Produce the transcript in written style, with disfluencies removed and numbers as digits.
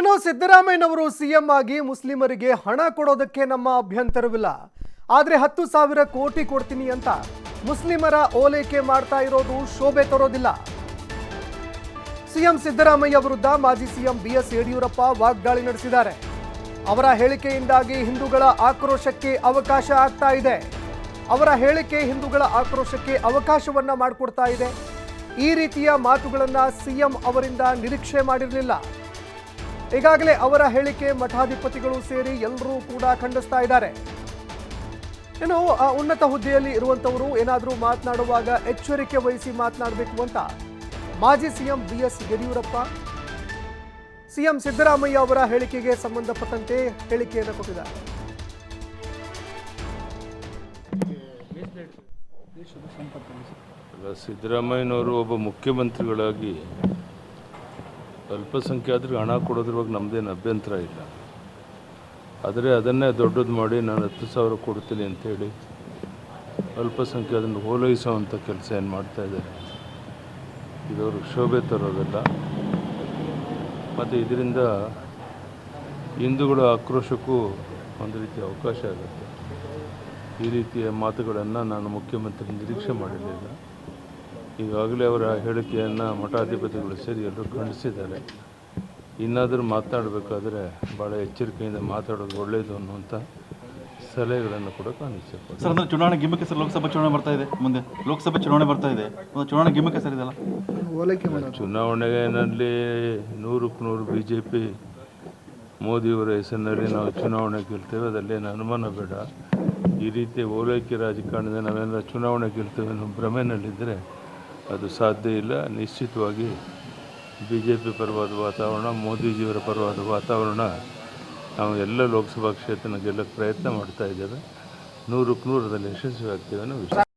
ಇನ್ನು ಸಿದ್ದರಾಮಯ್ಯನವರು ಸಿಎಂ ಆಗಿ ಮುಸ್ಲಿಮರಿಗೆ ಹಣ ಕೊಡೋದಕ್ಕೆ ನಮ್ಮ ಅಭ್ಯಂತರವಿಲ್ಲ. ಆದರೆ 10,000 ಕೋಟಿ ಕೊಡ್ತೀನಿ ಅಂತ ಮುಸ್ಲಿಮರ ಓಲೈಕೆ ಮಾಡ್ತಾ ಇರೋದು ಶೋಭೆ ತರೋದಿಲ್ಲ. ಸಿಎಂ ಸಿದ್ದರಾಮಯ್ಯ ವಿರುದ್ಧ ಮಾಜಿ ಸಿಎಂ ಬಿಎಸ್ ಯಡಿಯೂರಪ್ಪ ವಾಗ್ದಾಳಿ ನಡೆಸಿದ್ದಾರೆ. ಅವರ ಹೇಳಿಕೆಯಿಂದಾಗಿ ಹಿಂದೂಗಳ ಆಕ್ರೋಶಕ್ಕೆ ಅವಕಾಶ ಆಗ್ತಾ ಇದೆ. ಅವರ ಹೇಳಿಕೆ ಹಿಂದೂಗಳ ಆಕ್ರೋಶಕ್ಕೆ ಅವಕಾಶವನ್ನ ಮಾಡಿಕೊಡ್ತಾ ಇದೆ. ಈ ರೀತಿಯ ಮಾತುಗಳನ್ನ ಸಿಎಂ ಅವರಿಂದ ನಿರೀಕ್ಷೆ ಮಾಡಿರಲಿಲ್ಲ. ಈಗಾಗಲೇ ಅವರ ಹೇಳಿಕೆ ಮಠಾಧಿಪತಿಗಳು ಸೇರಿ ಎಲ್ಲರೂ ಕೂಡ ಖಂಡಿಸ್ತಾ ಇದ್ದಾರೆ. ಇನ್ನು ಉನ್ನತ ಹುದ್ದೆಯಲ್ಲಿ ಇರುವಂತವರು ಏನಾದರೂ ಮಾತನಾಡುವಾಗ ಎಚ್ಚರಿಕೆ ವಹಿಸಿ ಮಾತನಾಡಬೇಕು ಅಂತ ಮಾಜಿ CM BS Yediyurappa CM Siddaramaiah ಅವರ ಹೇಳಿಕೆಗೆ ಸಂಬಂಧಪಟ್ಟಂತೆ ಹೇಳಿಕೆಯನ್ನು ಕೊಟ್ಟಿದ್ದಾರೆ. ಸಿದ್ದರಾಮಯ್ಯನವರು ಒಬ್ಬ ಮುಖ್ಯಮಂತ್ರಿಗಳಾಗಿ ಅಲ್ಪಸಂಖ್ಯಾತರಿಗೆ ಹಣ ಕೊಡೋದ್ರವಾಗ ನಮ್ಮದೇನು ಅಭ್ಯಂತರ ಇಲ್ಲ. ಆದರೆ ಅದನ್ನೇ ದೊಡ್ಡದು ಮಾಡಿ ನಾನು 10,000 ಕೊಡ್ತೀನಿ ಅಂತೇಳಿ ಅಲ್ಪಸಂಖ್ಯಾತರನ್ನು ಓಲೈಸುವಂಥ ಕೆಲಸ ಏನು ಮಾಡ್ತಾಯಿದ್ದಾರೆ, ಇದವರು ಶೋಭೆ ತರೋದಲ್ಲ. ಮತ್ತು ಇದರಿಂದ ಹಿಂದೂಗಳ ಆಕ್ರೋಶಕ್ಕೂ ಒಂದು ರೀತಿಯ ಅವಕಾಶ ಆಗುತ್ತೆ. ಈ ರೀತಿಯ ಮಾತುಗಳನ್ನು ನಾನು ಮುಖ್ಯಮಂತ್ರಿ ನಿರೀಕ್ಷೆ ಮಾಡಿರಲಿಲ್ಲ. ಈಗಾಗಲೇ ಅವರ ಹೇಳಿಕೆಯನ್ನು ಮಠಾಧಿಪತಿಗಳು ಸೇರಿ ಎಲ್ಲರೂ ಖಂಡಿಸಿದ್ದಾರೆ. ಇನ್ನಾದರೂ ಮಾತನಾಡಬೇಕಾದ್ರೆ ಭಾಳ ಎಚ್ಚರಿಕೆಯಿಂದ ಮಾತಾಡೋದು ಒಳ್ಳೆಯದು ಅನ್ನುವಂಥ ಸಲಹೆಗಳನ್ನು ಕೂಡ ಕಾಣಿಸ್ತಾರೆ. ಸರ್, ಅಂದರೆ ಚುನಾವಣೆ ಗಿಮ್ಮಕ್ಕೆ ಸರ್, ಲೋಕಸಭೆ ಚುನಾವಣೆ ಬರ್ತಾ ಇದೆ, ಮುಂದೆ ಲೋಕಸಭೆ ಚುನಾವಣೆ ಬರ್ತಾ ಇದೆ, ಒಂದು ಚುನಾವಣೆ ಗಿಮ್ಮಕ್ಕೆ ಸರ್ ಇದೆಲ್ಲ ಚುನಾವಣೆಯಲ್ಲಿ 100ಕ್ಕೆ 100 BJP ಮೋದಿಯವರ ಹೆಸರಿನಲ್ಲಿ ನಾವು ಚುನಾವಣೆ ಗೆಲ್ತೇವೆ, ಅದರಲ್ಲೇನು ಅನುಮಾನ ಬೇಡ. ಈ ರೀತಿ ಓಲೈಕೆ ರಾಜಕಾರಣದಿಂದ ನಾವೆಲ್ಲ ಚುನಾವಣೆ ಗೆಲ್ತೇವೆ ಅನ್ನೋ ಭ್ರಮೆಯಲ್ಲಿದ್ದರೆ ಅದು ಸಾಧ್ಯ ಇಲ್ಲ. ನಿಶ್ಚಿತವಾಗಿ BJP ಪರವಾದ ವಾತಾವರಣ, ಮೋದಿಜಿಯವರ ಪರವಾದ ವಾತಾವರಣ ನಾವು ಎಲ್ಲ ಲೋಕಸಭಾ ಕ್ಷೇತ್ರನ ಗೆಲ್ಲಕ್ಕೆ ಪ್ರಯತ್ನ ಮಾಡ್ತಾ ಇದ್ದೇವೆ. 100ಕ್ಕೆ 100 ಅದರಲ್ಲಿ ಯಶಸ್ವಿ ಆಗ್ತೇವೆ ಅನ್ನೋ ವಿಷಯ.